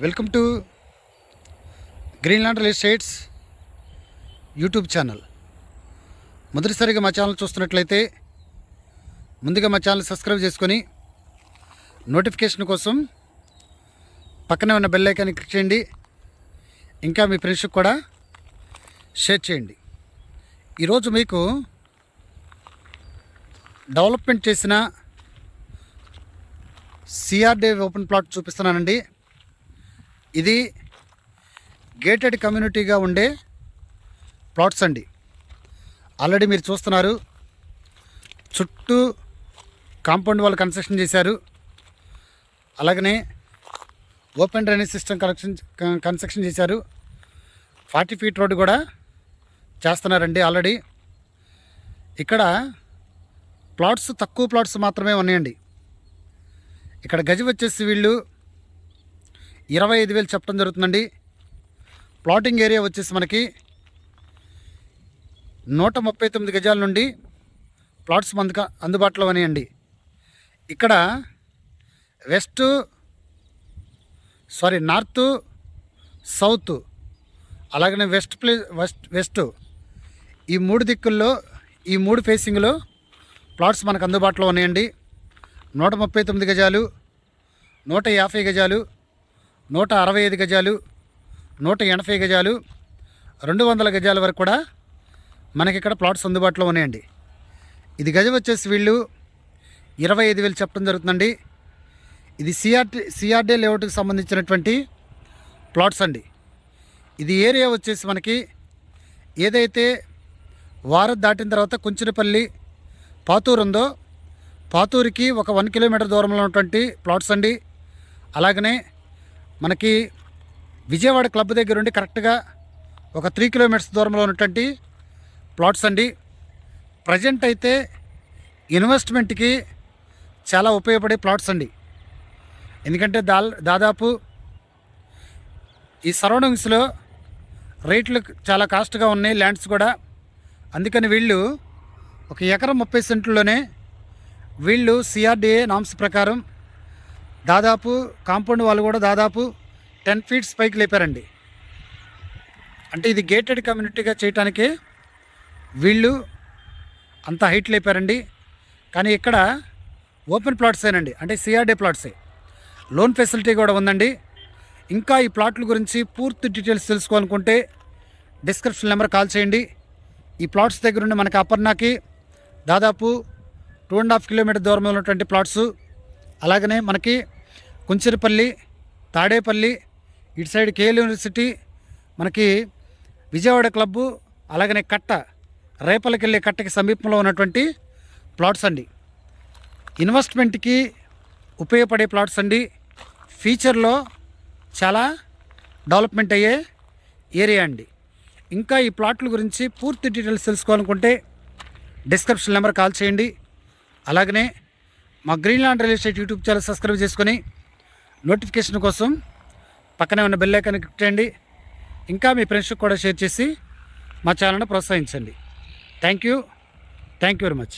Welcome to Greenland real estates YouTube channel. మొదటిసారిగా మా channel చూస్తున్నట్లయితే ముందుగా మా ఛానల్ సబ్స్క్రైబ్ చేసుకొని నోటిఫికేషన్ కోసం పక్కనే ఉన్న బెల్ ఐకాన్ని క్లిక్ చేయండి. ఇంకా మీ ఫ్రెండ్స్కి కూడా షేర్ చేయండి. ఈరోజు మీకు డెవలప్మెంట్ చేసిన సిఆర్డే ఓపెన్ ప్లాట్ చూపిస్తున్నానండి. ఇది గేటెడ్ కమ్యూనిటీగా ఉండే ప్లాట్స్ అండి. ఆల్రెడీ మీరు చూస్తున్నారు, చుట్టూ కాంపౌండ్ వాళ్ళు కన్స్ట్రక్షన్ చేశారు. అలాగనే ఓపెన్ డ్రైనేజ్ సిస్టమ్ కన్స్ట్రక్షన్ చేశారు. 40 ఫీట్ రోడ్డు కూడా చేస్తున్నారండి ఆల్రెడీ. ఇక్కడ ప్లాట్స్ తక్కువ ప్లాట్స్ మాత్రమే ఉన్నాయండి. ఇక్కడ గజి వచ్చేసి వీళ్ళు 25,000 చెప్పడం జరుగుతుందండి. ప్లాటింగ్ ఏరియా వచ్చేసి మనకి 139 గజాల నుండి ప్లాట్స్ మనకు అందుబాటులో ఉన్నాయండి. ఇక్కడ నార్త్ సౌత్ అలాగనే వెస్ట్ ఈ 3 దిక్కుల్లో ఈ 3 ఫేసింగ్లో ప్లాట్స్ మనకు అందుబాటులో ఉన్నాయండి. 139 గజాలు, 150 గజాలు, 165 గజాలు, 180 గజాలు, 200 గజాల వరకు కూడా మనకి ఇక్కడ ప్లాట్స్ అందుబాటులో ఉన్నాయండి. ఇది గజం వచ్చేసి వీళ్ళు 25,000 చెప్పడం జరుగుతుందండి. ఇది సిఆర్డే లేఅవుట్కి సంబంధించినటువంటి ప్లాట్స్ అండి. ఇది ఏరియా వచ్చేసి మనకి ఏదైతే వారం దాటిన తర్వాత కుంచినపల్లి పాతూరు ఉందో పాతూరికి ఒక 1 కిలోమీటర్ దూరంలో ఉన్నటువంటి ప్లాట్స్ అండి. అలాగనే మనకి విజయవాడ క్లబ్ దగ్గర ఉండి కరెక్ట్గా ఒక 3 కిలోమీటర్స్ దూరంలో ఉన్నటువంటి ప్లాట్స్ అండి. ప్రజెంట్ అయితే ఇన్వెస్ట్మెంట్కి చాలా ఉపయోగపడే ప్లాట్స్ అండి. ఎందుకంటే దాదాపు ఈ సరౌండింగ్స్లో రేట్లు చాలా కాస్ట్గా ఉన్నాయి ల్యాండ్స్ కూడా. అందుకని వీళ్ళు ఒక ఎకరం 30 సెంట్లలోనే వీళ్ళు సిఆర్డిఏ నామ్స్ ప్రకారం దాదాపు కాంపౌండ్ వాళ్ళు కూడా దాదాపు 10 ఫీట్స్ పైకి లేపారండి. అంటే ఇది గేటెడ్ కమ్యూనిటీగా చేయటానికి వీళ్ళు అంత హైట్ లేపారండి. కానీ ఇక్కడ ఓపెన్ ప్లాట్సేనండి, అంటే సిఆర్డే ప్లాట్సే. లోన్ ఫెసిలిటీ కూడా ఉందండి. ఇంకా ఈ ప్లాట్ల గురించి పూర్తి డీటెయిల్స్ తెలుసుకోవాలనుకుంటే డిస్క్రిప్షన్ నెంబర్ కాల్ చేయండి. ఈ ప్లాట్స్ దగ్గర నుండి మనకి అపర్ణకి దాదాపు 2.5 కిలోమీటర్ దూరంలో ఉన్నటువంటి ప్లాట్స్. అలాగనే మనకి కుంచిరపల్లి, తాడేపల్లి, ఇటు సైడ్ కేఎల్ యూనివర్సిటీ, మనకి విజయవాడ క్లబ్బు, అలాగనే కట్ట రేపలకి వెళ్ళే కట్టకి సమీపంలో ఉన్నటువంటి ప్లాట్స్ అండి. ఇన్వెస్ట్మెంట్కి ఉపయోగపడే ప్లాట్స్ అండి. ఫ్యూచర్లో చాలా డెవలప్మెంట్ అయ్యే ఏరియా అండి. ఇంకా ఈ ప్లాట్ల గురించి పూర్తి డీటెయిల్స్ తెలుసుకోవాలనుకుంటే డిస్క్రిప్షన్ నెంబర్ కాల్ చేయండి. అలాగనే మా Greenland real estate YouTube channel subscribe చేసుకొని నోటిఫికేషన్ కోసం పక్కనే ఉన్న బెల్ ఐకాన్ని క్లిక్ చేయండి. ఇంకా మీ ఫ్రెండ్స్కి కూడా షేర్ చేసి మా ఛానల్ని ప్రోత్సహించండి. Thank you very much.